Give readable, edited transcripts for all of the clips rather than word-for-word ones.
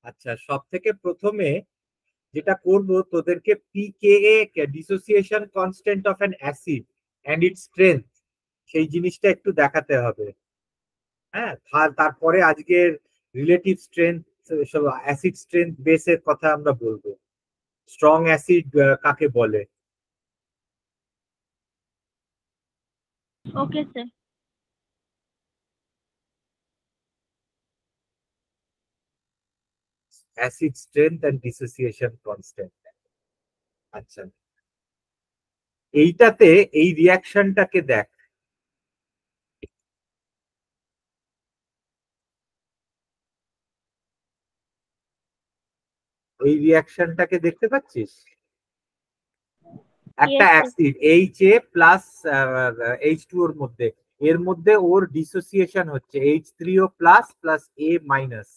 আচ্ছা, সব থেকে প্রথমে যেটা করব, তোদেরকে pKa, dissociation constant of an acid and its strength, সেই জিনিসটা একটু দেখাতে হবে। হ্যাঁ, তারপরে আজকের রিলেটিভ স্ট্রেংথ, সব অ্যাসিড স্ট্রেংথ বেসের কথা আমরা বলবো। স্ট্রং অ্যাসিড কাকে বলে। Okay sir. Acid strength and dissociation constant. আচ্ছা, এইটাতে এই রিয়াকশনটাকে দেখ। এই রিয়াকশনটাকে দেখতে পাচ্ছিস? একটা yes sir. Acid H A plus H two ওর মধ্যে, এর মধ্যে ওর ডিসোসিয়েশন হচ্ছে H three O plus plus A minus.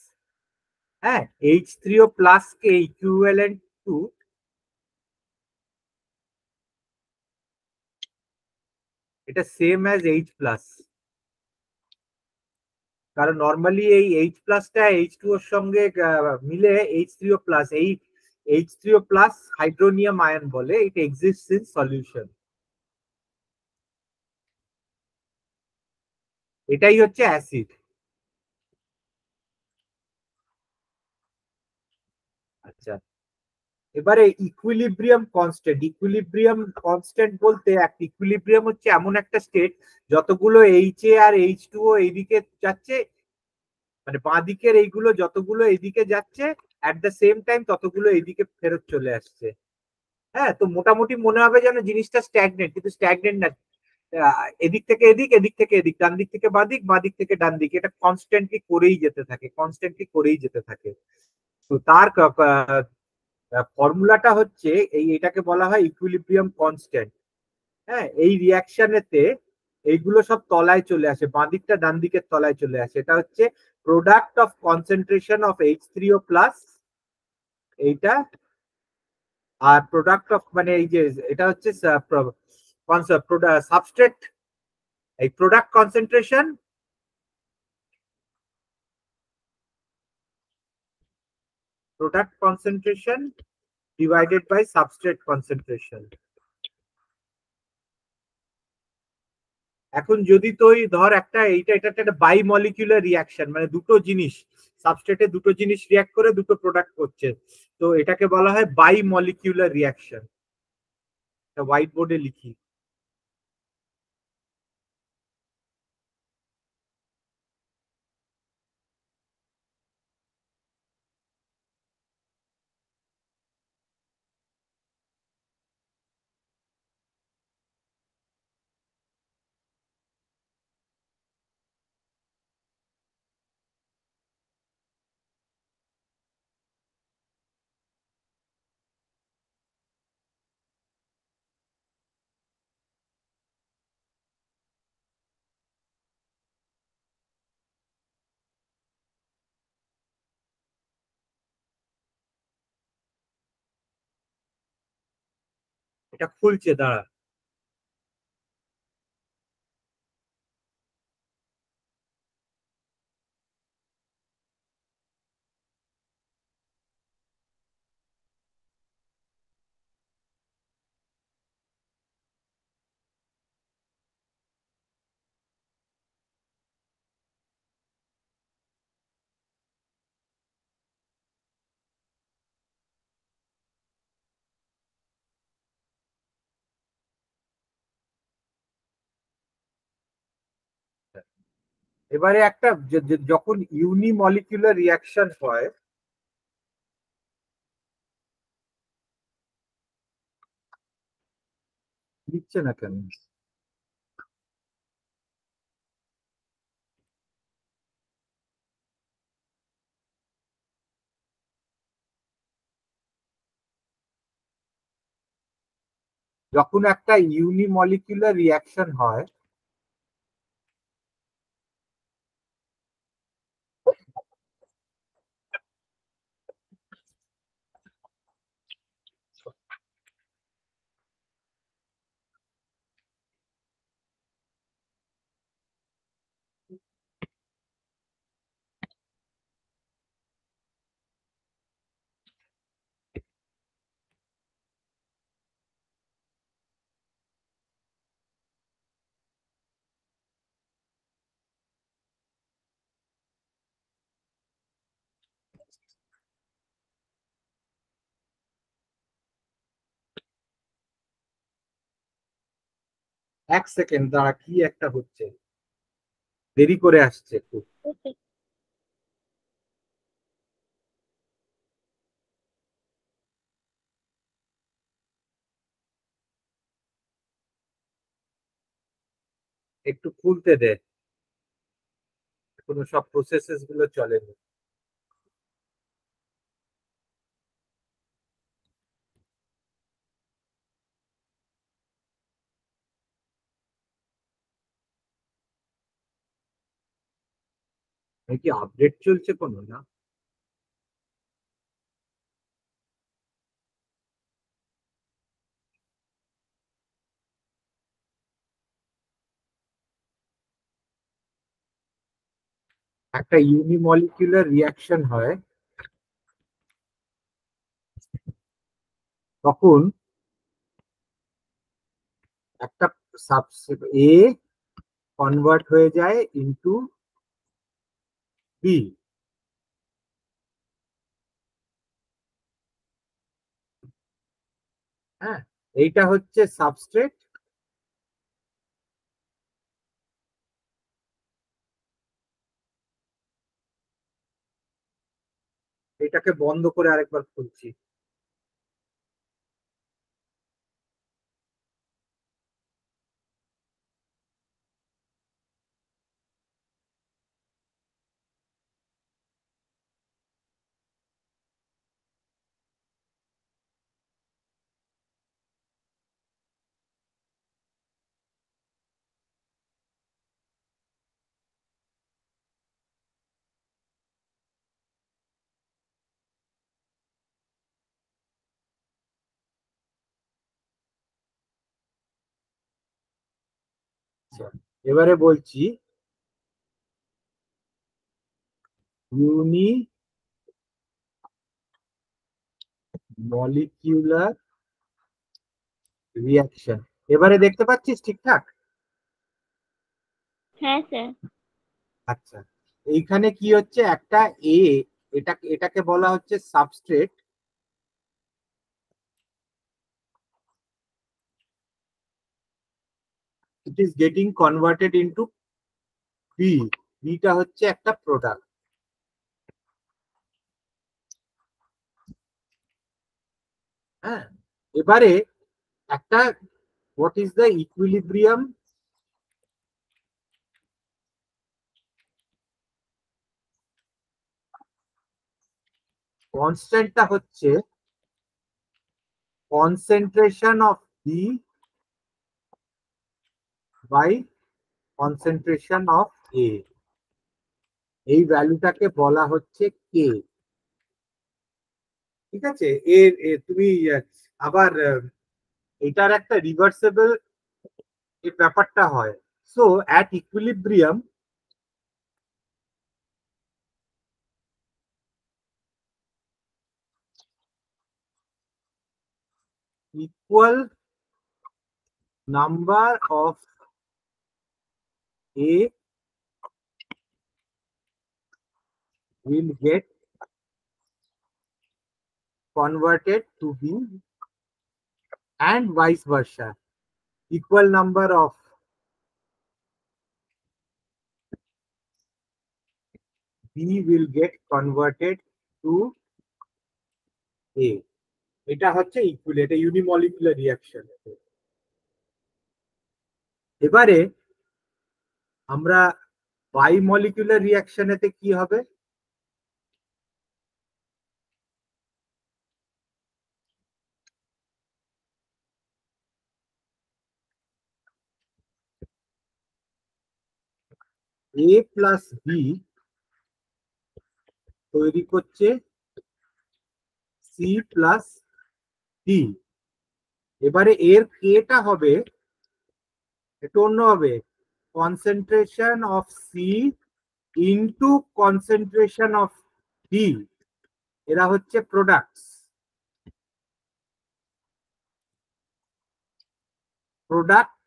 হ্যাঁ, এইচ থ্রি ও প্লাস কে ইকুইভ্যালেন্ট টু, এটা সেম অ্যাজ এইচ প্লাস। কারণ নর্মালি এই এইচ প্লাসটা এইচ টু ওর সঙ্গে মিলে এইচ থ্রি ও প্লাস, এই H three O plus hydronium ion বলে, ইট এক্সিস্টস ইন সলিউশন। এটাই হচ্ছে অ্যাসিড। আচ্ছা, এবারে ইকুইলিব্রিয়াম কনস্ট্যান্ট। ইকুইলিব্রিয়াম কনস্ট্যান্ট বলতে, এক ইকুইলিব্রিয়াম হচ্ছে এমন একটা স্টেট যতগুলো এইচ এ আর এইচ টু ও এইদিকে যাচ্ছে, মানে বাঁ দিকের এইগুলো যতগুলো এইদিকে যাচ্ছে, অ্যাট দ্য সেম টাইম ততগুলো এইদিকে ফেরত চলে আসছে। হ্যাঁ, তো মোটামুটি মনে হবে যেন জিনিসটা স্ট্যাগনেট, কিন্তু স্ট্যাগনেট না। এদিক থেকে এদিক, এদিক থেকে এদিক, ডান দিক থেকে বাঁ দিক, বাঁ দিক থেকে ডান দিক, এটা কনস্ট্যান্টলি করেই যেতে থাকে, কনস্ট্যান্টলি করেই যেতে থাকে। তো তার ফর্মুলাটা হচ্ছে এই, এটাকে বলা হয় ইকুইলিব্রিয়াম কনস্ট্যান্ট। হ্যাঁ, এই রিয়াকশনেতে এইগুলো সব তলায় চলে আসে, বাঁ দিকটা ডান দিকের তলায় চলে আসে। এটা হচ্ছে product of concentration of H three O plus এইটা, আর প্রোডাক্ট অফ, মানে এই যে এটা হচ্ছে সাবস্ট্রেট, এই product concentration, product concentration divided by substrate concentration. এখন যদি তুই ধর একটা, এটা একটা বাই মলিকুলার রিয়াকশন, মানে দুটো জিনিস, সাবস্ট্রেটে দুটো জিনিস রিয়াক্ট করে দুটো প্রোডাক্ট করছে, তো এটাকে বলা হয় বাই মলিকুলার রিয়াকশন। হোয়াইট বোর্ডে লিখি। এটা খুলছে, দাঁড়া। এবারে একটা যখন ইউনিমলিকুলার রিয়াকশন হয়, দিচ্ছে না কেন? যখন একটা ইউনিমলিকুলার রিয়াকশন হয়, এক সেকেন্ড দাঁড়া, কি একটা হচ্ছে, দেরি করে আসছে একটু। একটু খুলতে দে, এখনো সব প্রসেসেস গুলো চলেনি। কি আপডেট চলছে কোনো না? একটা ইউনিমলিকুলার রিয়াকশন হয়, তখন একটা এ কনভার্ট হয়ে যায় ইনটু বি। হ্যাঁ, এইটা হচ্ছে সাবস্ট্রেট, এটাকে বন্ধ করে আরেকবার খুলছি। আচ্ছা, এবারে বলছি ইউনি মলিকিউলার রিয়াকশন। এবারে দেখতে পাচ্ছিস ঠিকঠাক? হ্যাঁ স্যার। আচ্ছা, এইখানে কি হচ্ছে, একটা এ, এটাকে বলা হচ্ছে substrate, it is getting converted into B. Beta হচ্ছে একটা প্রোডাক্ট। হ্যাঁ, এবারে একটা, হোয়াট ইজ দ্য ইকুইলিব্রিয়াম কনস্ট্যান্টটা হচ্ছে concentration of B by concentration of A. এই ভ্যালুটাকে বলা হচ্ছে কে। ঠিক আছে, তুমি আবার এটার একটা রিভার্সেবল এই ব্যাপারটা হয়। So at equilibrium equal number of A will get converted to B and vice versa. Equal number of B will get converted to A. এটা হচ্ছে ইকুয়াল, এটা ইউনিমলিকুলার রিয়াকশন। এবারে আমরা বাইমলিকুলার রিয়াকশনেতে কি হবে? এ প্লাস বি তৈরি করছে সি প্লাস ডি। এবারে এর কেটা হবে একটু অন্য হবে, concentration of C into concentration of D. এরা হচ্ছে products, product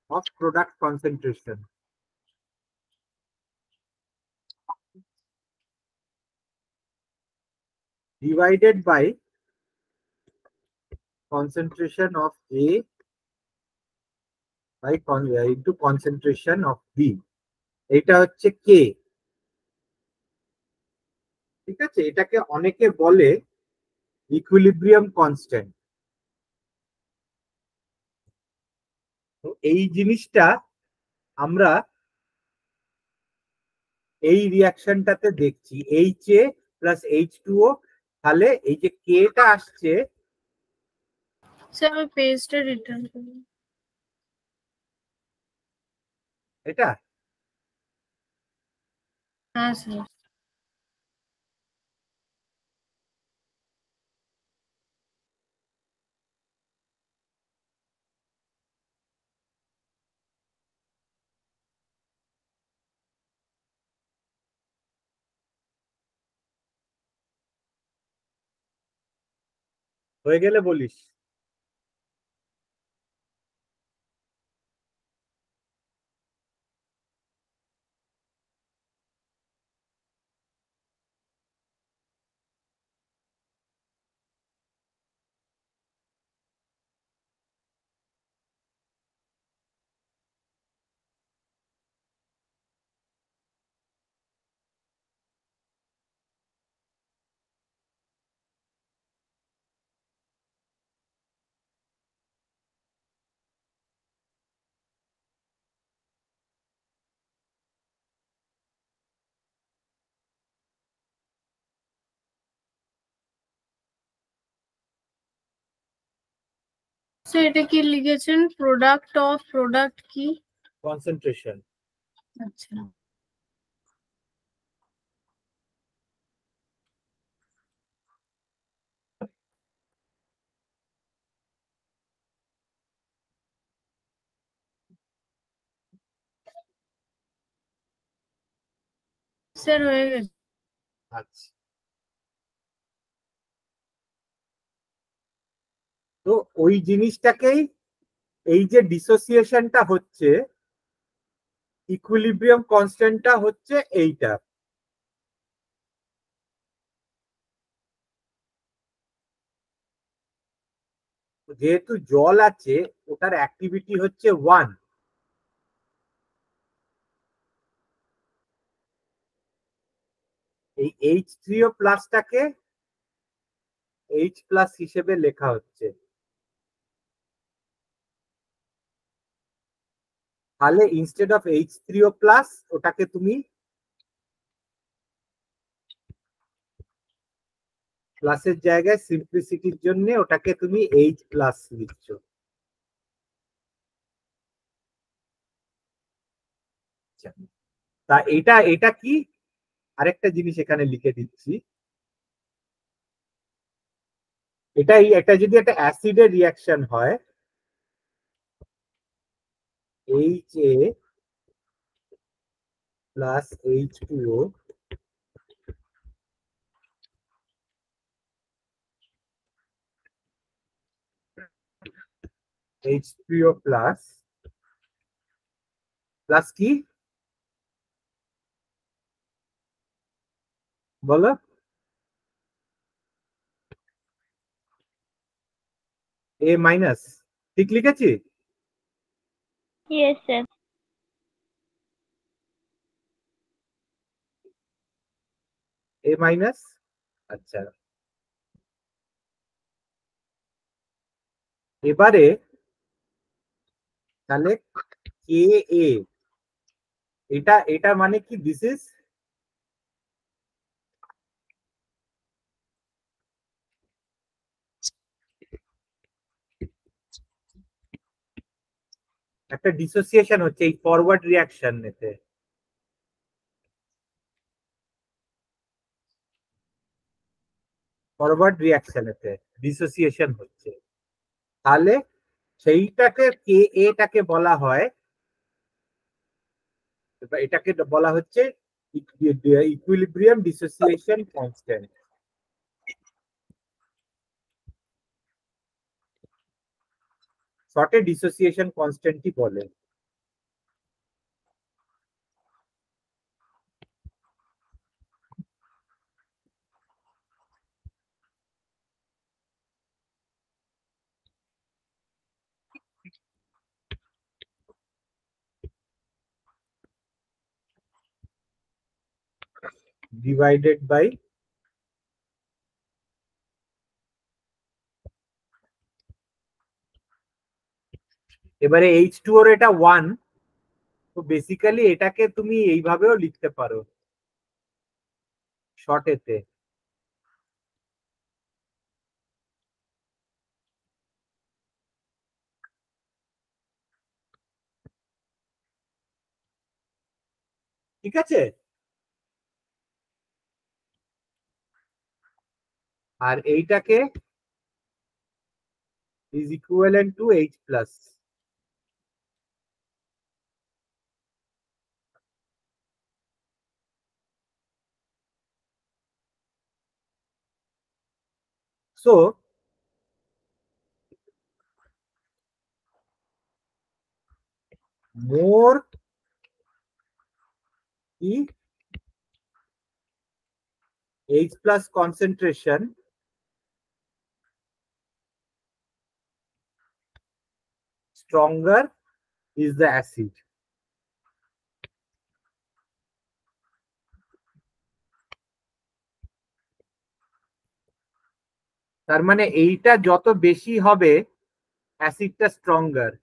of product concentration divided by concentration of A by into concentration of B, এটা হচ্ছে কে। ঠিক আছে, এটাকে অনেকে বলে ইকুইলিব্রিয়াম কনস্ট্যান্ট। তো এই জিনিসটা আমরা এই রিয়াকশনটাতে দেখছি, H A plus H two O, তাহলে এই যে কেটা আসছে, স্যার আমি পেজটা রিটার্ন করব। এটা হ্যাঁ স্যার। হয়ে গেলে বলিস। স্যার এটা কি লিখেছেন, প্রোডাক্ট অফ, প্রোডাক্ট কি? কনসেন্ট্রেশন। আচ্ছা স্যার হয়ে গেছে। আচ্ছা, তো ওই জিনিসটাকেই, এই যে ডিসোসিয়েশনটা হচ্ছে, ইকুইলিব্রিয়াম কনস্ট্যান্টটা হচ্ছে এইটা। যেহেতু জল আছে, ওটার অ্যাক্টিভিটি হচ্ছে 1, এই এইচ থ্রি ও প্লাসটাকে এইচ প্লাস হিসেবে লেখা হচ্ছে। তাহলে instead of H three O plus, ওটাকে তুমি প্লাসের জায়গায় সিম্পলিসিটির জন্য ওটাকে তুমি এইচ প্লাস লিখছো। আচ্ছা, তা এটা এটা কি, আরেকটা জিনিস এখানে লিখে দিচ্ছি। এটা যদি একটা অ্যাসিডের রিয়াকশন হয়, H A plus H two O H three O plus, plus কি বলো, এ মাইনাস, ঠিক লিখেছি? Yes, sir. A minus. আচ্ছা, এবারে তাহলে কে এ, এটা এটা মানে কি, দিস ইজ একটা ডিসোসিয়েশন হচ্ছে এই ফরওয়ার্ড রিয়াকশন এতে, ফরওয়ার্ড রিয়াকশন এতে ডিসোসিয়েশন হচ্ছে। তাহলে সেইটাকে কে এটাকে বলা হয়, এটাকে বলা হচ্ছে ইকুইলিব্রিয়াম ডিসোসিয়েশন কনস্ট্যান্ট। শর্টে ডিসোসিয়েশন কনস্ট্যান্টই বলে। ডিভাইডেড বাই এবারে H2 ওর এটা 1, তো বেসিক্যালি এটাকে তুমি এইভাবেও লিখতে পারো শর্টেতে। ঠিক আছে, আর এইটাকে is equivalent to H plus। So more the H plus concentration, stronger is the acid। তার মানে এইটা যত বেশি হবে অ্যাসিডটা স্ট্রঙ্গার।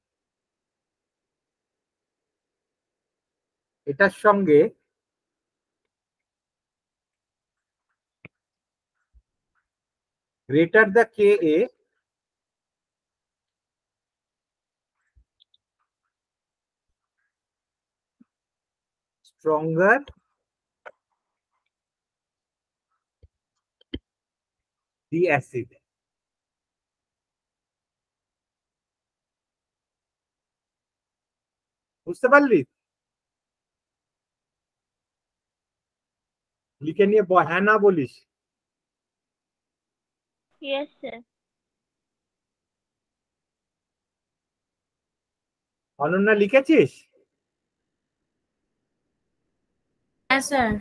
এটার সঙ্গে greater the Ka, stronger the acid। বুঝতে পারলি? লিখে নিয়ে হ্যাঁ না বলিস। Yes, sir. অনন্যা লিখেছিস? হ্যাঁ স্যার।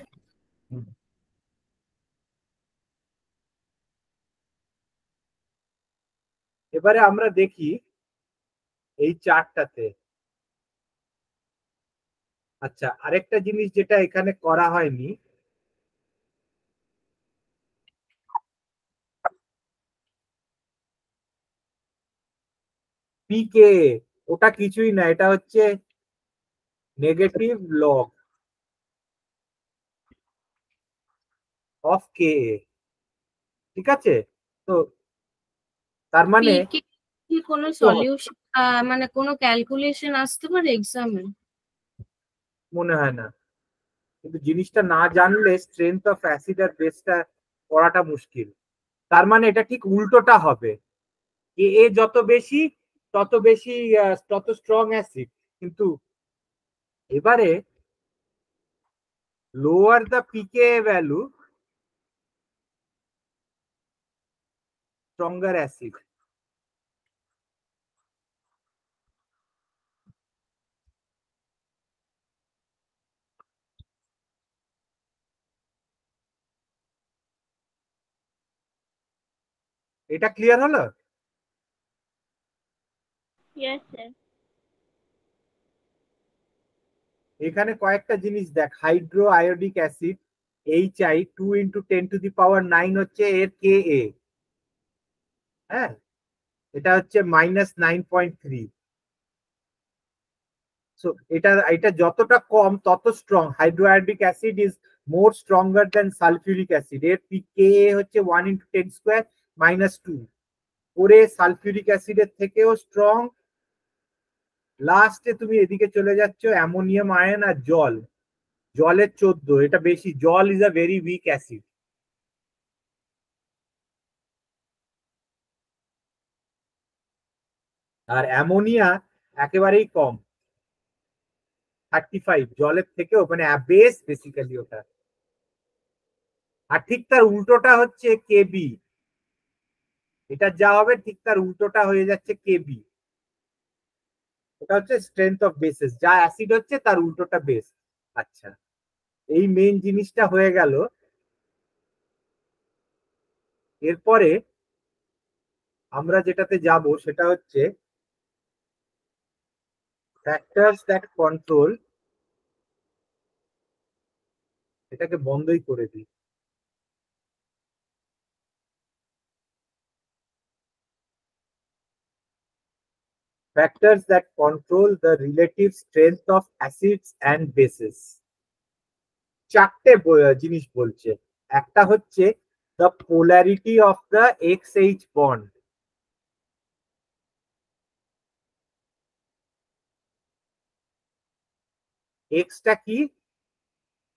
এবারে আমরা দেখি এই চার্টটাতে। আচ্ছা, আরেকটা জিনিস যেটা এখানে করা হয়নি, পিকে, ওটা কিছুই না, এটা হচ্ছে নেগেটিভ লগ অফ কে। ঠিক আছে, তো তার মানে পিকে কি কোনো সলিউশন মানে কোনো ক্যালকুলেশন আসতে পারে এক্সামে? মনে হয় না, কিন্তু জিনিসটা না জানলে স্ট্রেংথ অফ অ্যাসিড আর বেসটা পড়াটা মুশকিল। তার মানে এটা ঠিক উল্টোটা হবে, এ যত বেশি তত বেশি তত স্ট্রং অ্যাসিড, কিন্তু এবারে lower the pK value stronger acid. এটা ক্লিয়ার হলো? Yes, sir. এখানে কয়েকটা জিনিস দেখ, হাইড্রো আয়োডিক অ্যাসিড HI 2 × 10⁹ হচ্ছে এর কে এ। হ্যাঁ, এটা হচ্ছে -9.3। সো এটা যতটা কম তত strong. Hydroiodic acid is more stronger than sulphuric acid. এর কে হচ্ছে 1 × 10⁻²-2। ওরে সালফিউরিক অ্যাসিডের থেকেও স্ট্রং। লাস্টে তুমি এদিকে চলে যাচ্ছ অ্যামোনিয়াম আয়ন আর জল, জলের 14, এটা বেশি। জল is a very weak acid. আর অ্যামোনিয়া একেবারেই কম, 35, জলের থেকেও, মানে বেস বেসিক্যালি ওটা। আর ঠিক তার উল্টোটা হচ্ছে কেবি, এটা যা হবে ঠিক তার উল্টোটা হয়ে যাচ্ছে কেবি। এটা হচ্ছে স্ট্রেংথ অফ বেসেস, যা অ্যাসিড হচ্ছে তার উল্টোটা বেস। আচ্ছা, এই মেইন জিনিসটা হয়ে গেল। এরপরে আমরা যেটাতে যাব সেটা হচ্ছে ফ্যাক্টরস দ্যাট কন্ট্রোল এটাকে বন্ধই করে দিই। Factors that control the relative strength of acids and bases. চারটে জিনিস বলছে। একটা হচ্ছে the polarity of the XH bond, extra কি,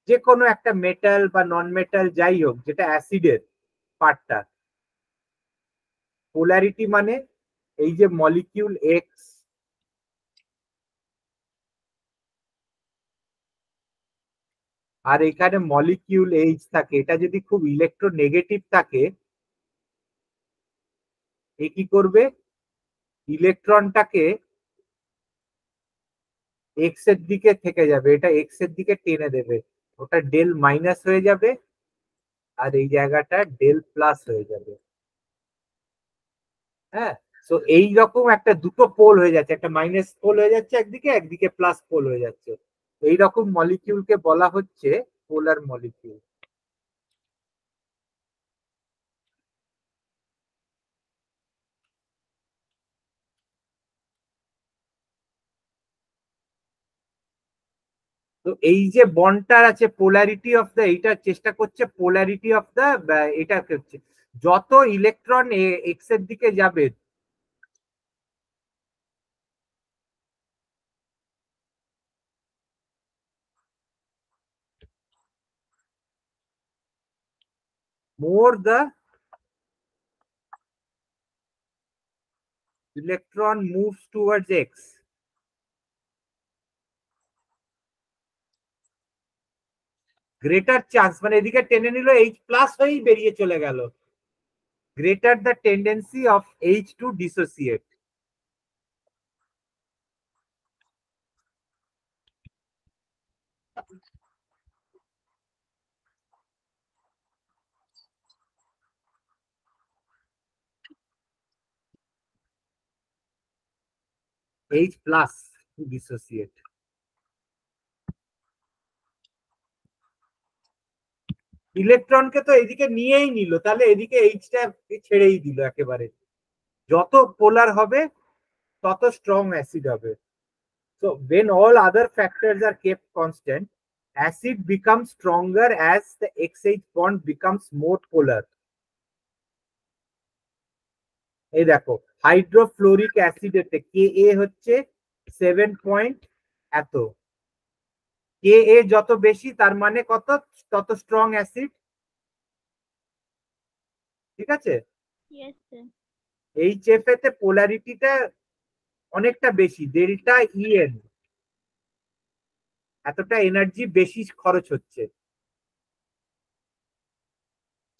যে কোনো একটা মেটাল বা নন মেটাল যাই হোক যেটা অ্যাসিডের পার্টটা, পোলারিটি মানে এই যে মলিকিউল এক্স আর এখানে মলিকিউল এইচ থাকে, এটা যদি খুব ইলেকট্রোনেগেটিভ থাকে এ কি করবে, ইলেকট্রনটাকে এক্স এর দিকে থেকে যাবে, এটা এক্স এর দিকে টেনে দেবে, ওটা ডেল মাইনাস হয়ে যাবে আর এই জায়গাটা ডেল প্লাস হয়ে যাবে। হ্যাঁ, তো এইরকম একটা দুটো পোল হয়ে যাচ্ছে, একটা মাইনাস পোল হয়ে যাচ্ছে একদিকে, একদিকে প্লাস পোল হয়ে যাচ্ছে, এইরকম মলিকিউলকে বলা হচ্ছে পোলার মলিকিউল। তো এই যে বন্ডটার আছে পোলারিটি অফ দ্য, এইটা চেষ্টা করছে পোলারিটি অফ দ্য, এটা হচ্ছে যত ইলেকট্রন এক্স এর দিকে যাবে more the electron moves towards x, greater chance, মানে এদিকে টেনে নিল এইচ প্লাস হয়েই বেরিয়ে চলে গেল, greater the tendency of H to dissociate. H plus to dissociate. ইলেকট্রনকে তো এদিকে নিয়েই নিল, তাহলে এদিকে এইচটা ছেড়েই দিল একেবারে, যত পোলার হবে তত স্ট্রং অ্যাসিড হবে। So when all other factors are kept constant, acid becomes stronger as the XH bond becomes more polar. এই দেখো হাইড্রোফ্লোরিক অ্যাসিডেতে Ka হচ্ছে 7 পয়েন্ট এত, Ka যত বেশি তার মানে কত, তত স্ট্রং অ্যাসিড, ঠিক আছে। Yes, sir. HF তে পোলারিটিটা অনেকটা বেশি, ডেল্টা ইএন, এতটা এনার্জি বেশি খরচ হচ্ছে।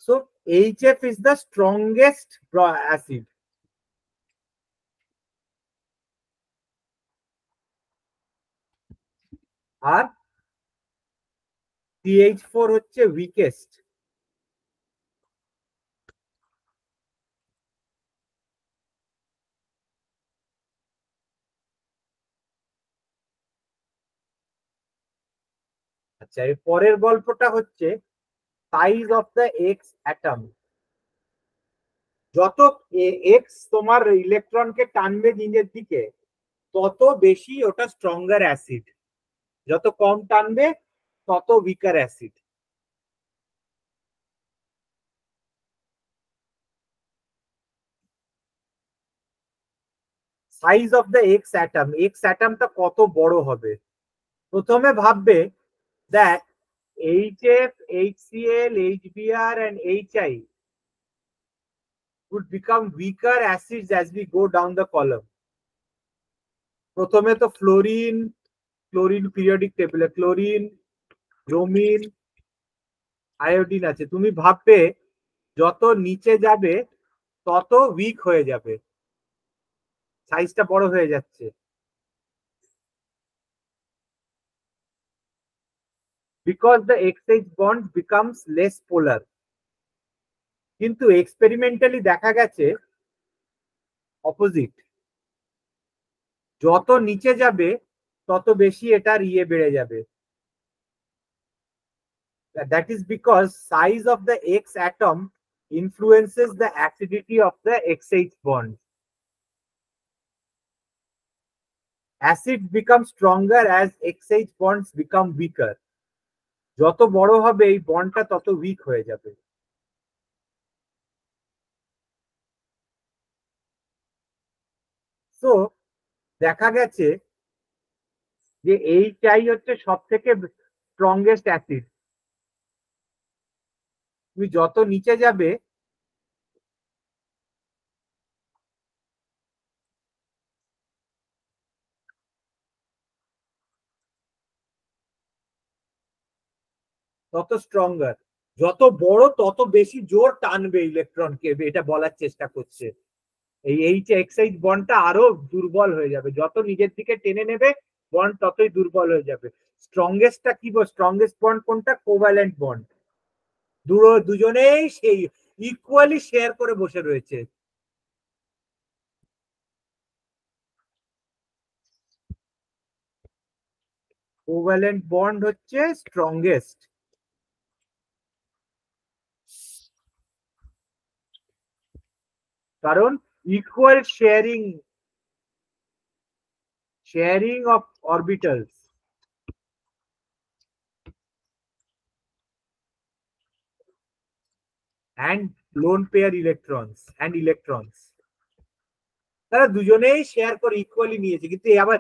So HF is the strongest acid. আর CH4 হচ্ছে উইকেস্ট। আচ্ছা, এর পরের গল্পটা হচ্ছে size of the X atom. যত এক্স তোমার ইলেকট্রনকে টানবে নিজের দিকে তত বেশি ওটা স্ট্রঙ্গার অ্যাসিড, যত কম টানবে তত weaker acid. Size of the X অ্যাটমটা কত বড় হবে, প্রথমে ভাববে that HF, HCl, HBr and HI would become weaker acids as we go down the column. প্রথমে তো ফ্লোরিন, ক্লোরিন পিরিয়ডিক টেবিলে ক্লোরিন, ব্রোমিন, আয়োডিন আছে, তুমি ভাববে যত নিচে যাবে তত উইক হয়ে যাবে, সাইজটা বড় হয়ে যাচ্ছে, because the XH bond becomes less polar. কিন্তু এক্সপেরিমেন্টালি দেখা গেছে অপোজিট, যত নিচে যাবে তত বেশি এটার ইয়ে বেড়ে যাবে, That is because size of the X atom influences the acidity of the XH bond. Acid becomes stronger as XH bonds become weaker. যত বড় হবে এই বন্ডটা তত উইক হয়ে যাবে। সো দেখা গেছে যে এইটাই হচ্ছে সব থেকে স্ট্রংগেস্ট অ্যাসিড। তুমি যত নিচে যাবে তত স্ট্রঙ্গার, যত বড় তত বেশি জোর টানবে ইলেকট্রনকে, এটা বলার চেষ্টা করছে। এই এইচ বন্ডটা আরো দুর্বল হয়ে যাবে, যত নিজের দিকে টেনে নেবে বন্ড ততই দুর্বল হয়ে যাবে। স্ট্রংগেস্টটা কি বল, স্ট্রংগেস্ট বন্ড কোনটা? Covalent bond. দুজনেই সেই ইকুয়ালি শেয়ার করে বসে রয়েছে। কোভ্যালেন্ট বন্ড হচ্ছে স্ট্রংগেস্ট। কারণ equal sharing of orbitals and lone pair electrons তারা দুজনেই শেয়ার করে ইকুয়ালি নিয়েছে। কিন্তু আবার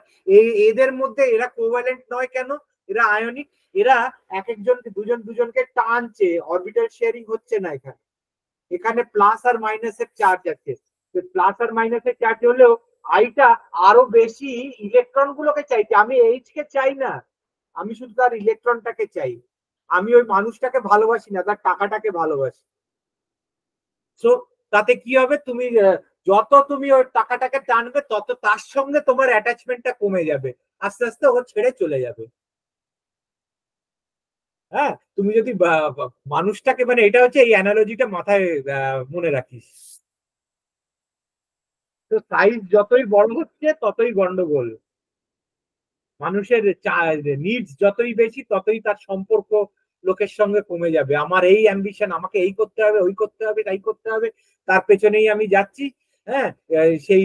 এদের মধ্যে এরা কোভ্যালেন্ট নয় কেন? এরা আয়নিক। এরা এক একজনকে দুজনকে টানছে, অরবিটাল শেয়ারিং হচ্ছে না। এখানে প্লাস আর মাইনাসের চার্জ আছে। প্লাস আর মাইনাসের চার্জ হলেও আইটা আরো বেশি ইলেকট্রন গুলোকে চাইছে। আমি এইচ কে চাই না, আমি শুধু তার ইলেকট্রনটাকে চাই। আমি ওই মানুষটাকে ভালোবাসি না, তার টাকাটাকে ভালোবাসি। সো তাতে কি হবে, তুমি যত তুমি ওই টাকাটাকে টানবে তত তার সঙ্গে তোমার অ্যাটাচমেন্টটা কমে যাবে, আস্তে আস্তে ও ছেড়ে চলে যাবে। হ্যাঁ, তুমি যদি মানুষটাকে, মানে এটা হচ্ছে এই অ্যানালজিটা মাথায় মনে রাখিস। তো সাইজ যতই বড় হচ্ছে ততই গন্ডগোল। মানুষের নিডস যতই বেশি ততই তার সম্পর্ক লোকের সঙ্গে কমে যাবে। আমার এই অ্যাম্বিশন, আমাকে এই করতে হবে, ওই করতে হবে, তাই করতে হবে, তার পেছনেই আমি যাচ্ছি। হ্যাঁ, সেই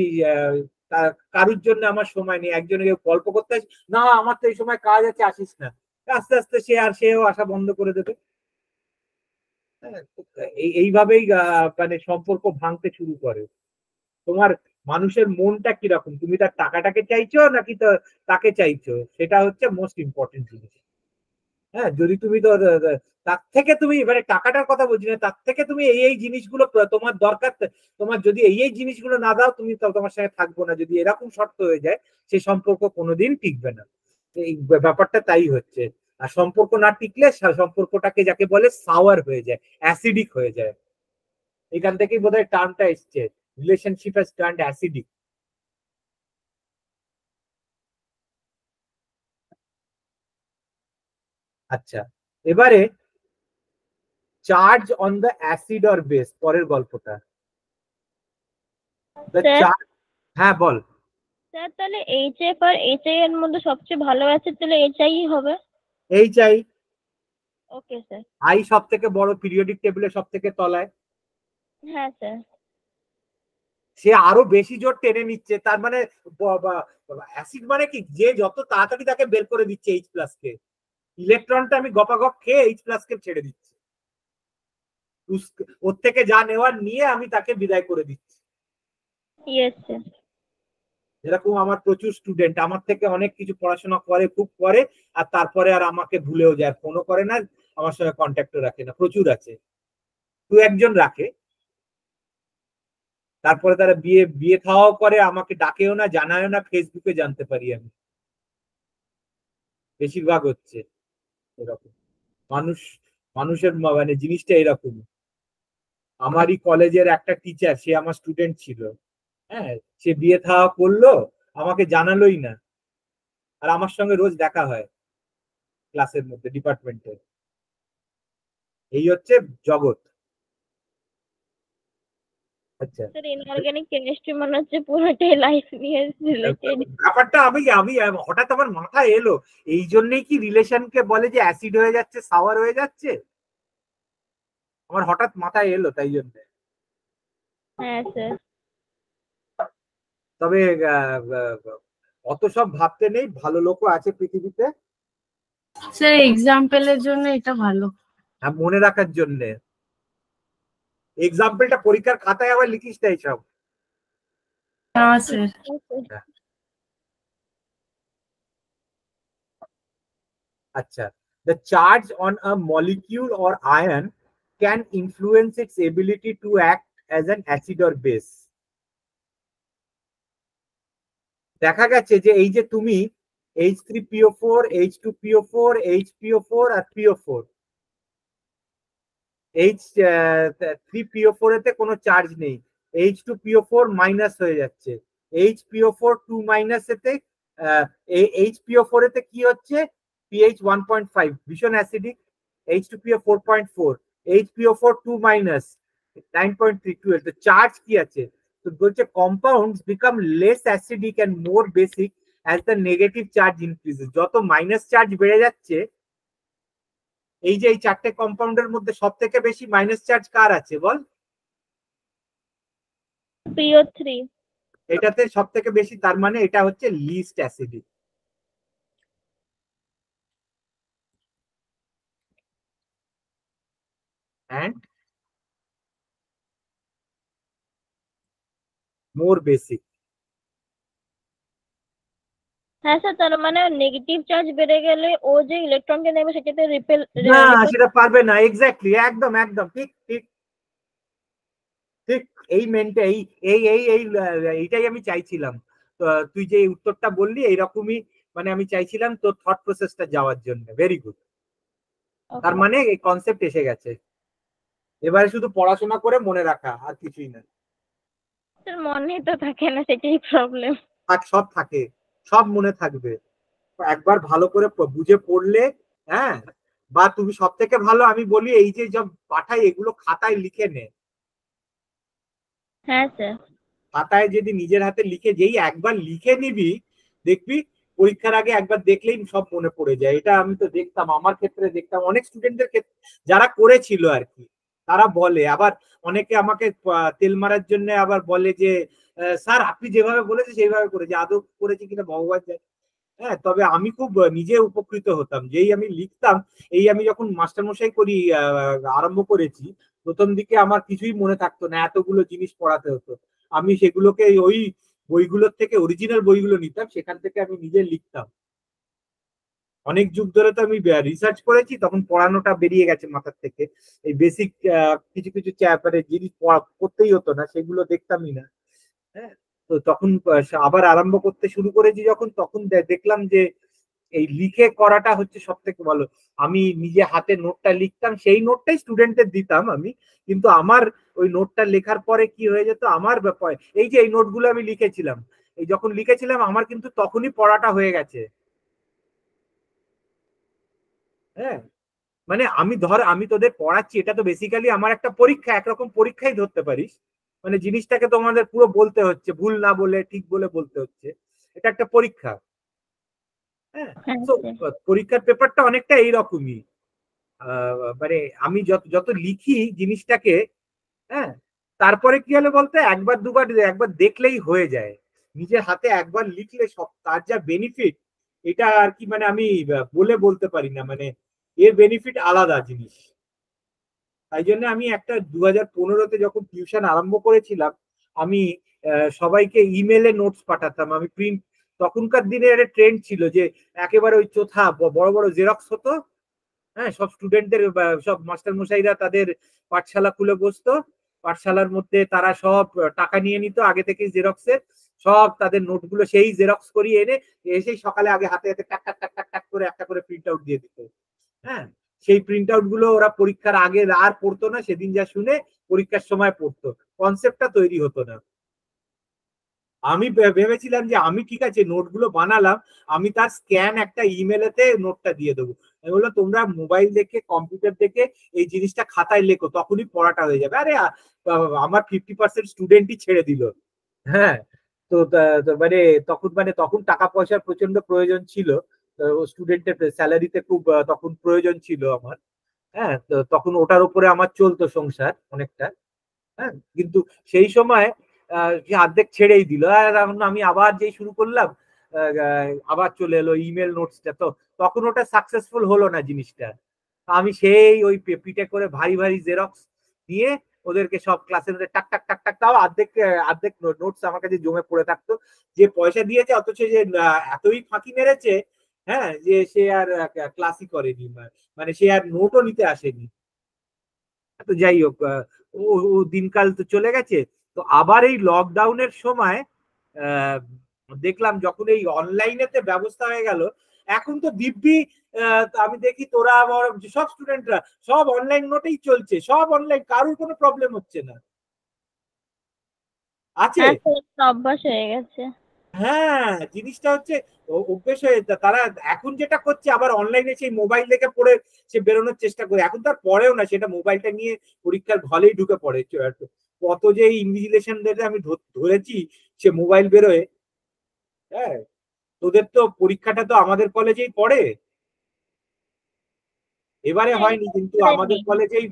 কারুর জন্য আমার সময় নেই। একজনকে গল্প করতে আসি, না আমার তো এই সময় কাজ আছে, আসিস না। আস্তে আস্তে সেও আসা বন্ধ করে দেবে। এইভাবেই মানে সম্পর্ক ভাঙতে শুরু করে। তোমার মানুষের মনটা কিরকম, তুমি তার টাকাটাকে চাইছো নাকি তাকে চাইছো, সেটা হচ্ছে মোস্ট ইম্পর্টেন্ট জিনিস। হ্যাঁ, যদি তুমি তো তার থেকে, তুমি মানে টাকাটার কথা বলছি না, তার থেকে তুমি এই জিনিসগুলো তোমার দরকার, তোমার যদি এই জিনিসগুলো না দাও তুমি তোমার সঙ্গে থাকবো না। যদি এরকম শর্ত হয়ে যায় সেই সম্পর্ক কোনোদিন টিকবে না। এই ব্যাপারটা তাই হচ্ছে। আর সম্পর্ক না টিকলে সম্পর্কটাকে যাকে বলে সাওয়ার হয়ে যায়, অ্যাসিডিক হয়ে যায়। এখান থেকেই বোধহয় টার্মটা এসছে, রিলেশনশিপ হ্যাজ টার্নড অ্যাসিডিক। আচ্ছা, এবারে charge on the acid or base, পরের গল্পটা। হ্যাঁ বল। স্যার তাহলে এইচএফ আর এইচআই এর মধ্যে সবচেয়ে ভালো অ্যাসিড তাহলে এইচআই হবে। এইচআই। Okay sir. আই সব থেকে বড়, পিরিয়ডিক টেবিলে সব থেকে তলায়। হ্যাঁ স্যার। সে আরো বেশি জোর টেনে নিচ্ছে, তার মানে অ্যাসিড মানে কি, যে যত তাড়াতাড়ি তাকে বের করে দিচ্ছে এইচ প্লাস কে। ইলেকট্রনটা আমি গপাগপ খেয়ে এইচ প্লাস কে ছেড়ে দিচ্ছি, ওর থেকে যা নেওয়ার নিয়ে আমি তাকে বিদায় করে দিচ্ছি। Yes sir. এরকম আমার প্রচুর স্টুডেন্ট আমার থেকে অনেক কিছু পড়াশোনা করে, খুব করে, আর তারপরে আর আমাকে ভুলেও যায়, ফোনও করে না, আমার সঙ্গে কন্ট্যাক্টও রাখে না। প্রচুর আছে, দু একজন রাখে। তারপরে তারা বিয়ে খাওয়াও করে, আমাকে ডাকেও না, জানায়ও না, ফেসবুকে জানতে পারি আমি। বেশিরভাগ হচ্ছে এরকম মানুষের মানে জিনিসটা এরকম। আমারই কলেজের একটা টিচার, সে আমার স্টুডেন্ট ছিল। হ্যাঁ, সে বিয়ে থাওয়া করলো, আমাকে জানালোই না, আর আমার সঙ্গে রোজ দেখা হয় ক্লাসের মধ্যে, ডিপার্টমেন্টে। এই হচ্ছে জগৎ। আচ্ছা, স্যার ইনঅর্গানিক কেমিস্ট্রি মনে হচ্ছে পুরোটাই লাইফ নিয়ে রিলেটেড। ব্যাপারটা আমি আমি হঠাৎ আমার মাথায় এলো, এই জন্যই কি রিলেশনকে বলে যে অ্যাসিড হয়ে যাচ্ছে, সাওয়ার হয়ে যাচ্ছে? আমার হঠাৎ মাথায় এলো তাই জন্য। হ্যাঁ স্যার। তবে অত সব ভাবতে নেই, ভালো লোকও আছে পৃথিবীতে। স্যার এক্সাম্পলের জন্য এটা ভালো। মনে রাখার জন্য এক্সাম্পলটা পরীক্ষার খাতায় আবার লিখিস না এইসব। হ্যাঁ স্যার। আচ্ছা, the charge on a molecule or ion can influence its ability to act as an acid or base. দেখা গেছে যে এই যে তুমি H3PO4, H2PO4, HPO4 আর PO4, H3PO4 এতে কোনো চার্জ নেই, H2PO4 মাইনাস হয়ে যাচ্ছে, HPO4 2 মাইনাস এতে HPO4 এতে কি হচ্ছে, pH 1.5 ভীষণ অ্যাসিডিক, H2PO 4.4, HPO4 2 মাইনাস 9.3, তো চার্জ কি আছে, তো বলছে compounds become less acidic and more basic as the negative charge increases. যত মাইনাস চার্জ বেড়ে যাচ্ছে, এই যে এই চারটে কম্পাউন্ডের মধ্যে সব থেকে বেশি মাইনাস চার্জ কার আছে বল? PO3। এটাতে সব থেকে বেশি, তার মানে এটা হচ্ছে least acidic. and more basic. হ্যাঁ স্যার, তার মানে নেগেটিভ চার্জ বেড়ে গেলে ও যে ইলেকট্রনকে নেবে সেটাতে রিপেল না, সেটা পারবে না। এক্স্যাক্টলি, একদম একদম ঠিক ঠিক ঠিক। এই মেনটা এই এই এই এই এইটাই আমি চাইছিলাম। তুই যে উত্তরটা বললি এইরকমই, মানে আমি চাইছিলাম তোর থট প্রসেসটা যাওয়ার জন্য। Very good. তার মানে এই কনসেপ্ট এসে গেছে, এবারে শুধু পড়াশোনা করে মনে রাখা, আর কিছুই না। স্যার মনে তো থাকে না, সেটাই প্রবলেম। আর সব থাকে, সব মনে থাকবে একবার ভালো করে বুঝে পড়লে। হ্যাঁ, বা তুমি সব থেকে ভালো আমি বলি, এই যে সব পাঠাই এগুলো খাতায় লিখে নে। হ্যাঁ স্যার। খাতায় যদি নিজের হাতে লিখে, যেই একবার লিখে নিবি, দেখবি পরীক্ষার আগে একবার দেখলেই সব মনে পড়ে যায়। এটা আমি তো দেখতাম, আমার ক্ষেত্রে দেখতাম, অনেক স্টুডেন্টদের ক্ষেত্রে যারা করেছিল আর কি, তারা বলে। আবার অনেকে আমাকে তেল মারার জন্য আবার বলে যে স্যার আপনি যেভাবে বলেছে সেইভাবে করেছে, আদৌ করেছি কিনা ভগবান জানে। হ্যাঁ, তবে আমি খুব নিজে উপকৃত হতাম, যেই আমি লিখতাম। এই আমি যখন মাস্টারমশাই করি আরম্ভ করেছি, প্রথম দিকে আমার কিছুই মনে থাকতো না, এতগুলো জিনিস পড়াতে হতো। আমি সেগুলোকে ওই বইগুলোর থেকে, অরিজিনাল বইগুলো নিতাম, সেখান থেকে আমি নিজে লিখতাম। অনেক যুগ ধরে তো আমি রিসার্চ করেছি, তখন পড়ানোটা বেরিয়ে গেছে মাথার থেকে। এই বেসিক কিছু কিছু চ্যাপ্টারে জিনিস করতেই হতো না, সেগুলো দেখতামই না। হ্যাঁ, তো তখন আবার আরম্ভ করতে শুরু করেছি যখন, তখন দেখলাম যে এই লিখে করাটা হচ্ছে সব থেকে ভালো। আমি নিজে হাতে নোটটা লিখতাম, সেই নোটটাই স্টুডেন্টদের দিতাম আমি। কিন্তু আমার ওই নোটটা লেখার পরে কি হয়ে যেত, আমার ব্যাপার এই যে এই নোটগুলো আমি লিখেছিলাম, এই যখন লিখেছিলাম আমার কিন্তু তখনই পড়াটা হয়ে গেছে। হ্যাঁ, মানে আমি তোদের পড়াচ্ছি, এটা তো বেসিক্যালি আমার একটা পরীক্ষা, একরকম পরীক্ষাই ধরতে পারিস। মানে জিনিসটাকে তোমাদের পুরো বলতে হচ্ছে, ভুল না বলে ঠিক বলে বলতে হচ্ছে, এটা একটা পরীক্ষা। হ্যাঁ, তো পরীক্ষার পেপারটা অনেকটা এইরকমই। মানে আমি যত যত লিখি জিনিসটাকে, হ্যাঁ, তারপরে কি হলো বলতে, একবার দুবার একবার দেখলেই হয়ে যায়। নিজের হাতে একবার লিখলে সব তার যা বেনিফিট, এটা আর কি, মানে আমি বলে বলতে পারি না। মানে এর বেনিফিট আলাদা জিনিস। তাই জন্য আমি একটা 2015-তে যখন টিউশন আরম্ভ করেছিলাম, আমি সবাইকে ইমেলে নোটস পাঠাতাম। আমি প্রিন্ট, তখনকার দিনে একটা ট্রেন্ড ছিল যে একেবারে ওই চোথা বড় বড় জেরক্স হতো। হ্যাঁ, সব স্টুডেন্টদের, সব মাস্টার মশাইরা তাদের পাঠশালা খুলে বসতো, পাঠশালার মধ্যে তারা সব টাকা নিয়ে নিত আগে থেকে জেরক্সের, সব তাদের নোটগুলো সেই জেরক্স করিয়ে এনে এসেই সকালে আগে হাতে হাতে টাক টাক টাক টাক টাক করে একটা করে প্রিন্ট আউট দিয়ে দিত। হ্যাঁ, সেই প্রিন্ট আউট গুলো ওরা পরীক্ষার আগে আর পড়তো না, সেদিন যা শুনে পরীক্ষার সময় পড়তো, কনসেপ্টটা তৈরি হতো না। আমি ভেবেছিলাম যে আমি ঠিক আছে নোটগুলো বানালাম, আমি তার স্ক্যান একটা ইমেলেতে নোটটা দিয়ে দেবো। আমি বললাম তোমরা মোবাইল দেখে কম্পিউটার দেখে এই জিনিসটা খাতায় লেখো, তখনই পড়াটা হয়ে যাবে। আরে আমার 50% স্টুডেন্টই ছেড়ে দিল। হ্যাঁ, তো মানে তখন টাকা পয়সার প্রচন্ড প্রয়োজন ছিল, স্টুডেন্টের স্যালারিতে খুব তখন প্রয়োজন ছিল আমার। হ্যাঁ, তো তখন ওটার উপরে আমার চলতো সংসার অনেকটা। হ্যাঁ, কিন্তু সেই সময় সে অর্ধেক ছেড়েই দিল, আর এখন আমি আবার যেই শুরু করলাম আবার চলে এলো ইমেল নোটসটা। তো তখন ওটা সাকসেসফুল হলো না জিনিসটা। আমি সেই ওই পিঠে করে ভারী ভারী জেরক্স দিয়ে ওদেরকে সব ক্লাসের মধ্যে টাক টাক টাক টাক, তাও অর্ধেক অর্ধেক নোটস আমার কাছে জমে পড়ে থাকতো। যে পয়সা দিয়েছে অথচ যে এতই ফাঁকি মেরেছে, হ্যাঁ, যে সে আর ক্লাসই করেনি, মানে সে আর নোটও নিতে আসেনি। তো যাই হোক, ও ও দিনকাল তো চলে গেছে। তো আবার এই লকডাউনের সময় দেখলাম যখন এই অনলাইনেতে ব্যবস্থা হয়ে গেল, এখন তো দিব্যি আমি দেখি তোরা আমার সব স্টুডেন্টরা সব অনলাইন নোটেই চলছে, সব অনলাইন, কারোর কোনো প্রবলেম হচ্ছে না। আছে। হ্যাঁ স্যার, একটা অভ্যাস হয়ে গেছে। হ্যাঁ, জিনিসটা হচ্ছে অভ্যেস হয়ে তারা এখন যেটা করছে আবার অনলাইনে সেই মোবাইল দেখে পড়ে সে বেরোনোর চেষ্টা করে। এখন তার পরেও না, সেটা মোবাইলটা নিয়ে পরীক্ষার হলেই ঢুকে পড়ে। কত যে ইনভিজিলেশন আমি ধরেছি সে মোবাইল বেরোয়। হ্যাঁ, তোদের তো পরীক্ষাটা তো আমাদের কলেজেই পড়ে, এবারে হ্যাঁ, হয়নি, কিন্তু আমাদের নেই। কলেজেই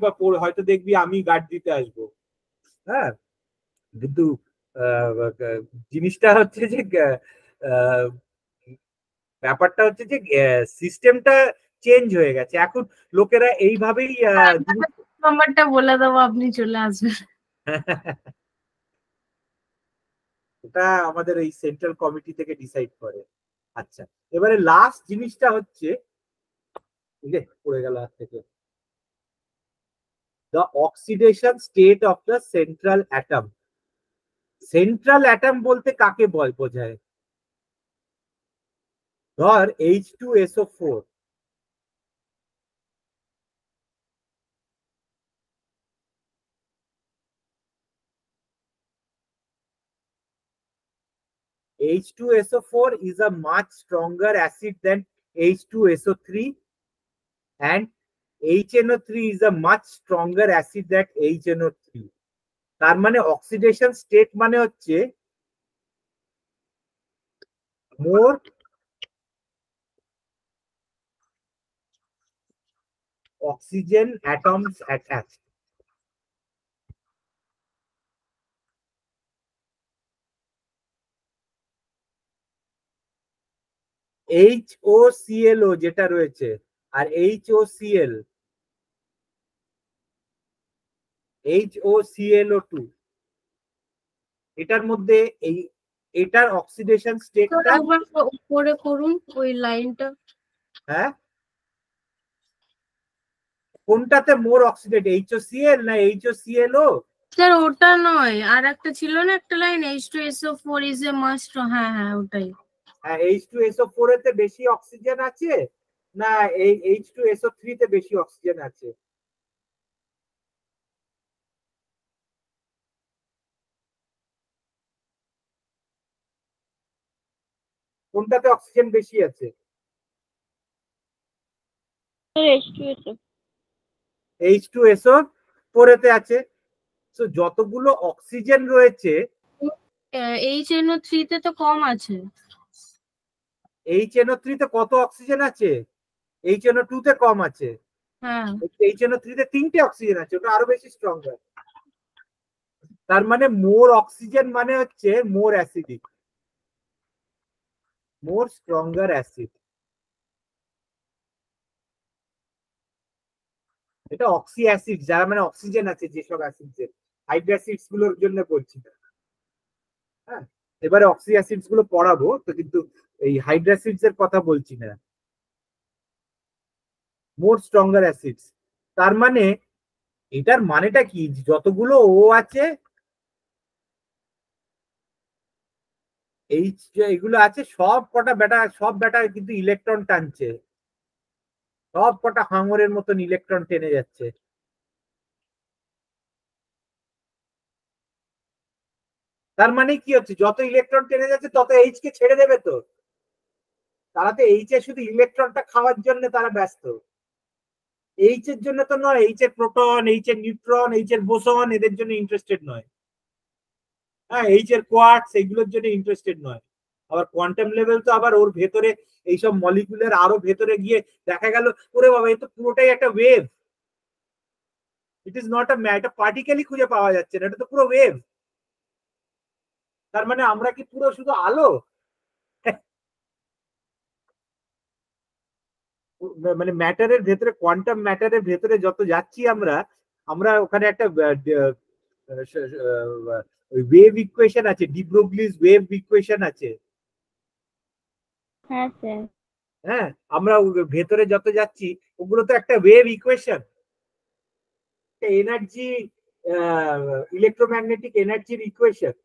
হয়তো দেখবি আমি গার্ড দিতে আসবো। হ্যাঁ, কিন্তু আহ, জিনিসটা হচ্ছে যে আহ, ব্যাপারটা হচ্ছে যে সিস্টেমটা চেঞ্জ হয়ে গেছে এখন। লোকেরা এইভাবেই নাম্বারটা বলে দেবো, আপনি চলে আসবেন। ওটা আমাদের এই সেন্ট্রাল কমিটি থেকে ডিসাইড করে। আচ্ছা, এবারে লাস্ট জিনিসটা হচ্ছে, পড়ে গেল হাত থেকে, the oxidation state of the central atom. Central atom বলতে কাকে বোঝায়? ধর H2SO4, H2SO4 is a much stronger acid than H2SO3, and HNO3 is a much stronger acid than HNO3. তার মানে অক্সিডেশন স্টেট মানে হচ্ছে মোর অক্সিজেন অ্যাটমস অ্যাটাচড। HOClO যেটা রয়েছে আর HOClO2, এটার মধ্যে এটার অক্সিডেশন স্টেটটা, উপরে করুন ওই লাইনটা। হ্যাঁ, কোনটাতে মোর অক্সিডেট, HOCl না HOClO? স্যার ওটা নয়, আর একটা ছিল না একটা line, H2SO4 is a must। হ্যাঁ হ্যাঁ ওটাই। হ্যাঁ, H2SO4 এতে বেশি অক্সিজেন আছে না এই H2SO3 তে বেশি অক্সিজেন আছে? কোনটাতে অক্সিজেন বেশি আছে? H2SO। H2SO4 এতে আছে। তো যতগুলো অক্সিজেন রয়েছে, HNO3 তে তো কম আছে। HNO3 তে কত অক্সিজেন আছে? HNO2 তে কম আছে। হ্যাঁ, HNO3 তে 3টে অক্সিজেন আছে, ওটা আরো বেশি স্ট্রঙ্গার। তার মানে মোর অক্সিজেন মানে হচ্ছে মোর অ্যাসিডিক, মোর স্ট্রঙ্গার অ্যাসিড। এটা অক্সি অ্যাসিড, যারা মানে অক্সিজেন আছে যেসব অ্যাসিড, হাইড্রোসিডস গুলোর জন্য বলছি না। হ্যাঁ, এবারে অক্সি অ্যাসিডস গুলো পড়াবো তো, কিন্তু এই হাইড্রোসিডস এর কথা বলছি না। মোর স্ট্রঙ্গার অ্যাসিডস, তার মানে এটার মানেটা কি? যতগুলো ও আছে, এইচ এগুলো আছে, সব বেটা কিন্তু ইলেকট্রন টানছে, সব কটা হাঙরের মতন ইলেকট্রন টেনে যাচ্ছে। তার মানে কি হচ্ছে, যত ইলেকট্রন টেনে যাচ্ছে তত এইচ কে ছেড়ে দেবে তো। তারা তো এইচ এর শুধু ইলেকট্রনটা খাওয়ার জন্য তারা ব্যস্ত, এইচ এর জন্য তো নয়, এইচ এর প্রোটন, এইচ এর নিউট্রন, এইচ এর বোসন এদের জন্য ইন্টারেস্টেড নয়। হ্যাঁ, এইচ এর কোয়ার্টস এগুলোর জন্য ইন্টারেস্টেড নয়। আবার কোয়ান্টাম লেভেল তো আবার ওর ভেতরে এইসব মলিকুলের আরো ভেতরে গিয়ে দেখা গেল ওরে বাবা, এ তো পুরোটাই একটা ওয়েভ, ইট ইজ নট একটা পার্টিকেলই খুঁজে পাওয়া যাচ্ছে না, এটা তো পুরো ওয়েভ। তার মানে আমরা কি পুরো শুধু আলো? মানে ম্যাটারের ভেতরে, কোয়ান্টাম ম্যাটারের ভেতরে যত যাচ্ছি আমরা, আমরা ওখানে একটা ওয়েভ ইকুয়েশন আছে, ডি ব্রগলিস ওয়েভ ইকুয়েশন আছে। হ্যাঁ স্যার। হ্যাঁ, আমরা ভেতরে যত যাচ্ছি ওগুলো তো একটা ওয়েভ ইকুয়েশন, এনার্জি, ইলেকট্রোম্যাগনেটিক এনার্জির ইকুয়েশন।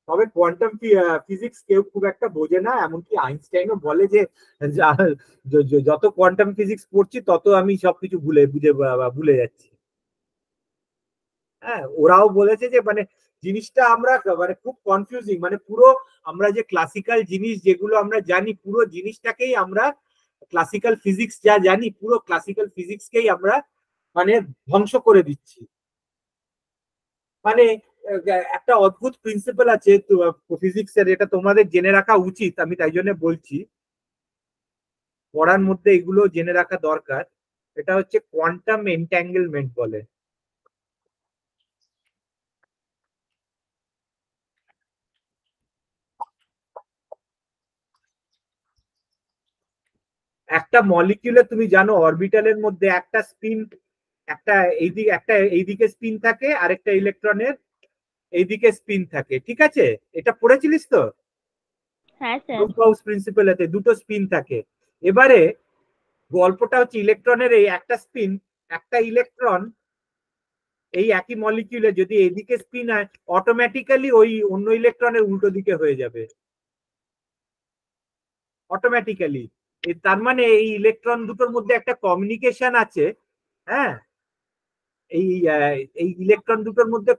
তবে কোয়ান্টাম ফিজিক্স কেউ খুব একটা বোঝে না, এমনকি আইনস্টাইনও বলে যে যত কোয়ান্টাম ফিজিক্স পড়ছি তত আমি সবকিছু ভুলে যাচ্ছি। হ্যাঁ, ওরাও বলেছে যে মানে জিনিসটা আমরা মানে খুব কনফিউজিং, মানে পুরো আমরা যে ক্লাসিক্যাল জিনিস যেগুলো আমরা জানি, পুরো জিনিসটাকেই আমরা ক্লাসিক্যাল ফিজিক্স যা জানি, পুরো ক্লাসিক্যাল ফিজিক্সকেই আমরা মানে ধ্বংস করে দিচ্ছি। মানে একটা অদ্ভুত প্রিন্সিপাল আছে ফিজিক্সের, এটা তোমাদের জেনে রাখা উচিত, আমি তাই জন্য বলছি, পড়ার মধ্যে এগুলো জেনে রাখা দরকার। এটা হচ্ছে কোয়ান্টাম এন্ট্যাঙ্গেলমেন্ট বলে। একটা মলিকিউলে তুমি জানো অরবিটালের মধ্যে একটা স্পিন, একটা এইদিকে স্পিন থাকে, আরেকটা ইলেকট্রনের এইদিকে স্পিন থাকে, ঠিক আছে? এটা পড়েছিলিস তো? হ্যাঁ স্যার। ব্রুকহাউস প্রিন্সিপালেতে দুটো স্পিন থাকে। এবারে গল্পটা হচ্ছে ইলেকট্রনের এই একটা স্পিন, একটা ইলেকট্রন এই একই মলিকিউলে যদি এদিকে স্পিন হয়, অটোমেটিক্যালি ওই অন্য ইলেকট্রনের উল্টো দিকে হয়ে যাবে অটোমেটিক্যালি। তার মানে এই ইলেকট্রন দুটোর মধ্যে একটা কমিউনিকেশন আছে। হ্যাঁ, এই এই ইলেকট্রন দুটোর মধ্যে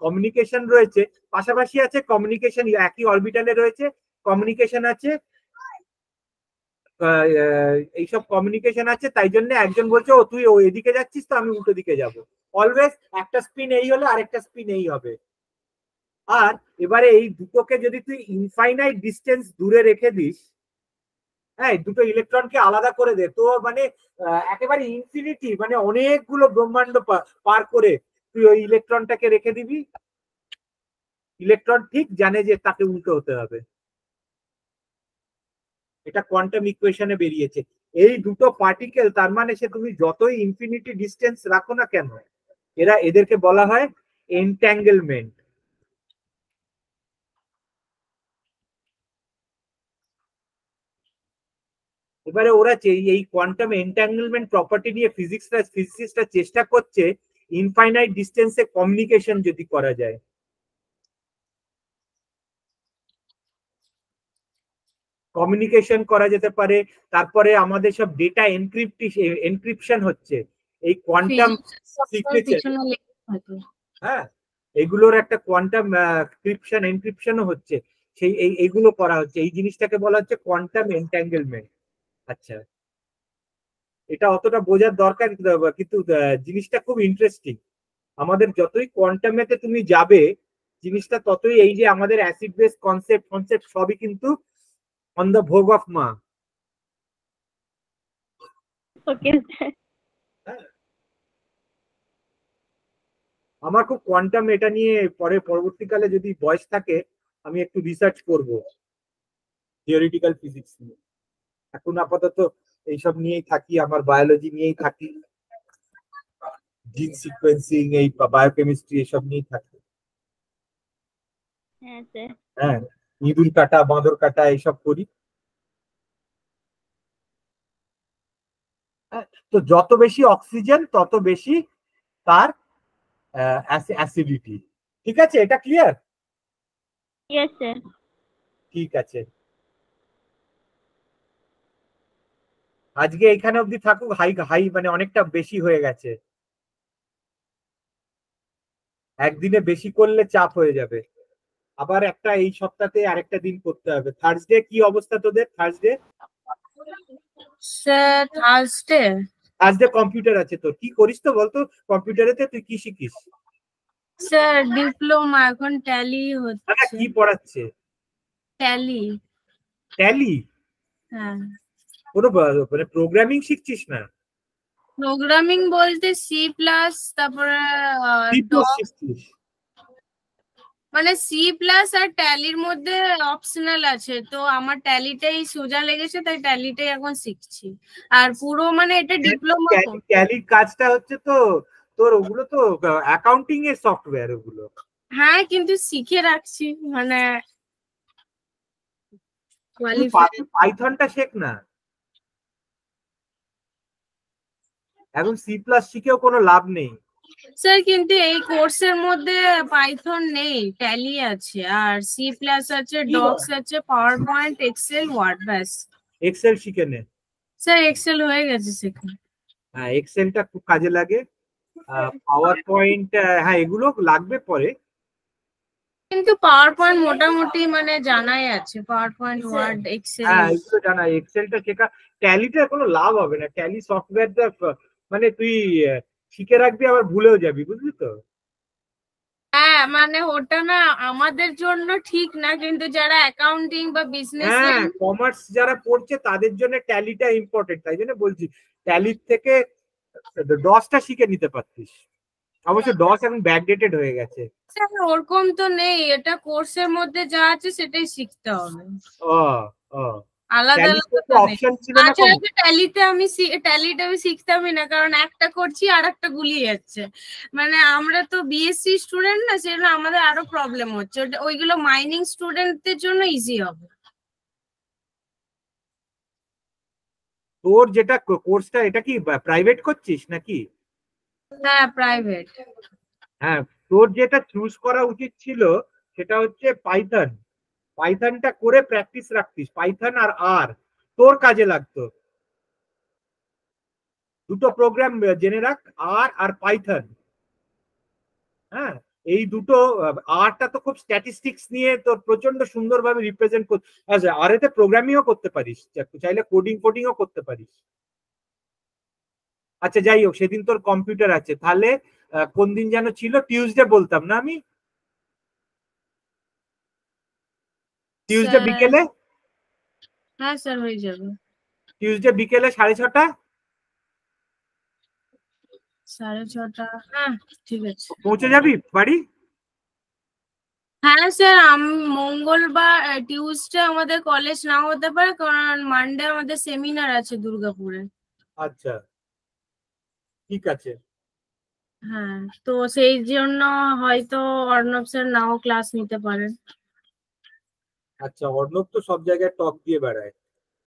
কমিউনিকেশন রয়েছে, পাশাপাশি আছে কমিউনিকেশন, একই অরবিটালে রয়েছে, কমিউনিকেশন আছে, এইসব কমিউনিকেশন আছে। তাই জন্য একজন বলছে ও তুই এদিকে যাচ্ছিস তো আমি উল্টো দিকে যাব। অলওয়েজ একটা স্পিন এই হলে আরেকটা স্পিন এই হবে। আর এবারে এই দুটোকে যদি তুই ইনফাইনাইট ডিস্টেন্স দূরে রেখে দিস, হ্যাঁ, দুটো ইলেকট্রনকে আলাদা করে দে, তো মানে একেবারে ইনফিনিটি, মানে অনেকগুলো ব্রহ্মাণ্ড পার করে তুই ওই ইলেকট্রনটাকে রেখে দিবি, ইলেকট্রন ঠিক জানে যে তাকে উল্টো হতে হবে। এটা কোয়ান্টাম ইকুয়েশনে বেরিয়েছে। এই দুটো পার্টিকেল, তার মানে সে তুমি যতই ইনফিনিটি ডিস্টেন্স রাখো না কেন, এদেরকে বলা হয় এন্ট্যাঙ্গেলমেন্ট। এবারে ওরা এই কোয়ান্টাম এন্ট্যাঙ্গেলমেন্ট প্রপার্টি নিয়ে ফিজিক্সটা চেষ্টা করছে ইনফাইনাইট ডিস্টেন্সে কমিউনিকেশন যদি করা যায়। কমিউনিকেশন করা যেতে পারে। তারপরে আমাদের সব ডেটা এনক্রিপশন হচ্ছে এই কোয়ান্টাম সিগনেচার। হ্যাঁ, এগুলোর একটা কোয়ান্টাম এনক্রিপশনও হচ্ছে, সেই এইগুলো করা হচ্ছে, এই জিনিসটাকে বলা হচ্ছে কোয়ান্টাম এন্ট্যাঙ্গেলমেন্ট। আচ্ছা, এটা অতটা বোঝার দরকার, কিন্তু জিনিসটা খুব ইন্টারেস্টিং। আমাদের যতই কোয়ান্টামেতে তুমি যাবে জিনিসটা ততই, এই যে আমাদের অ্যাসিড বেস কনসেপ্ট সবই কিন্তু অন দ্য ভোগ অফ মা। Okay sir. আমার খুব কোয়ান্টাম এটা নিয়ে পরবর্তীকালে যদি বয়স থাকে আমি একটু রিসার্চ করব থিওরিটিক্যাল ফিজিক্স নিয়ে। এখন আপাতত এইসব নিয়েই থাকি, আমার বায়োলজি নিয়েই থাকি, জিন সিকোয়েন্সিং, এই বায়োকেমিস্ট্রি এসব নিয়েই থাকি। হ্যাঁ স্যার। হ্যাঁ, ইঁদুর কাটা, বাঁদর কাটা এইসব করি। তো যত বেশি অক্সিজেন তত বেশি তার অ্যাসিডিটি। ঠিক আছে, এটা ক্লিয়ার? Yes sir. ঠিক আছে, আজকে এখানে অবধি থাকুক। হাই হাই মানে অনেকটা বেশি হয়ে গেছে, একদিনে বেশি করলে চাপ হয়ে যাবে। আবার একটা এই সপ্তাহে আরেকটা দিন করতে হবে। থার্সডে কি অবস্থা তোদের? Thursday sir Thursday Thursday computer আছে তোর, কি করিস তো বলতো কম্পিউটারেতে? তুই কি শিখিস? স্যার ডিপ্লোমা, এখন ট্যালি আচ্ছা, হচ্ছে। কি পড়াচ্ছে? ট্যালি। ট্যালি? হ্যাঁ, কোনো মানে প্রোগ্রামিং শিখছিস না? প্রোগ্রামিং বলতে সি প্লাস, তারপরে সি প্লাস ডক, শিখছিস? মানে সি প্লাস আর ট্যালির মধ্যে অপশনাল আছে, তো আমার ট্যালিটাই সোজা লেগেছে, তাই ট্যালিটাই এখন শিখছি। আর পুরো মানে এটা ডিপ্লোমা। ট্যালির কাজটা হচ্ছে তো তোর ওগুলো তো অ্যাকাউন্টিং এর সফটওয়্যার ওগুলো। হ্যাঁ, কিন্তু শিখে রাখছি, মানে কোয়ালিফাই। পাইথনটা শেখ না, এখন সি প্লাস শিখেও কোনো লাভ নেই। স্যার কিন্তু এই কোর্সের মধ্যে পাইথন নেই, ট্যালি আছে আর সি প্লাস আছে, ডক্স আছে, পাওয়ার পয়েন্ট, এক্সেল, ওয়ার্ড, ব্যাস। এক্সেল শিখে নে। স্যার এক্সেল হয়ে গেছে শেখা। হ্যাঁ, এক্সেলটা খুব কাজে লাগে। পাওয়ার পয়েন্ট, হ্যাঁ এগুলো লাগবে পরে। কিন্তু পাওয়ার পয়েন্ট মোটামুটি মানে জানাই আছে, পাওয়ার পয়েন্ট, ওয়ার্ড, এক্সেল। হ্যাঁ এগুলো জানা, এক্সেলটা শেখা। ট্যালিটা কোনো লাভ হবে না, ট্যালি সফটওয়্যারটা মানে তুই শিখে রাখবি আবার ভুলেও যাবি, বুঝলি তো? হ্যাঁ, মানে ওটা না আমাদের জন্য ঠিক না, কিন্তু যারা অ্যাকাউন্টিং বা বিজনেস হ্যাঁ, কমার্স যারা পড়ছে তাদের জন্য ট্যালিটা ইম্পর্টেন্ট, তাই জন্য বলছি ট্যালির থেকে ডসটা শিখে নিতে পারতিস। অবশ্য ডস এখন ব্যাকডেটেড হয়ে গেছে। ওরকম তো নেই, এটা কোর্সের মধ্যে যা আছে সেটাই শিখতে হবে, ও ও আলাদা ট্যালিতে আলাদা তো তো নেই। অপশন ছিল না আচ্ছা, ট্যালিটা আমি শিখতামই না, কারণ একটা করছি আর একটা গুলিয়ে যাচ্ছে। মানে আমরা তো বিএসসি স্টুডেন্ট না, সেজন্য আমাদের আরো প্রবলেম হচ্ছে। ওইগুলো মাইনিং স্টুডেন্টদের জন্য ইজি হবে। তোর যেটা কোর্সটা, এটা কি প্রাইভেট করছিস নাকি? হ্যাঁ, প্রাইভেট। হ্যাঁ, তোর যেটা চুজ করা উচিত ছিল সেটা হচ্ছে পাইথন। পাইথনটা করে প্র্যাকটিস রাখতিস, পাইথন আর আর তোর কাজে লাগতো। দুটো প্রোগ্রাম জেনে রাখ, আর আর পাইথন। হ্যাঁ, এই দুটো। আরটা তো খুব স্ট্যাটিস্টিক্স নিয়ে তোর প্রচন্ড সুন্দরভাবে রিপ্রেজেন্ট করতে। আচ্ছা, আর এতে প্রোগ্রামিংও করতে পারিস, চাইলে কোডিংও করতে পারিস। আচ্ছা যাই হোক, সেদিন তোর কম্পিউটার আছে, তাহলে কোন দিন যেন ছিল? টিউসডে বলতাম না আমি? টিউসডে বিকেলে? হ্যাঁ স্যার, হয়ে যাবে। টিউসডে বিকেলে 6:30? 6:30, হ্যাঁ ঠিক আছে। পৌঁছে যাবি বাড়ি? হ্যাঁ স্যার, মঙ্গলবার টিউসডে আমাদের কলেজ নাও হতে পারে, কারণ মানডে আমাদের সেমিনার আছে দুর্গাপুরে। আচ্ছা, ঠিক আছে। হ্যাঁ, তো সেই জন্য হয়তো অর্ণব স্যার নাও ক্লাস নিতে পারেন। আচ্ছা, অর্ণব তো সব জায়গায় টক দিয়ে বেড়ায়।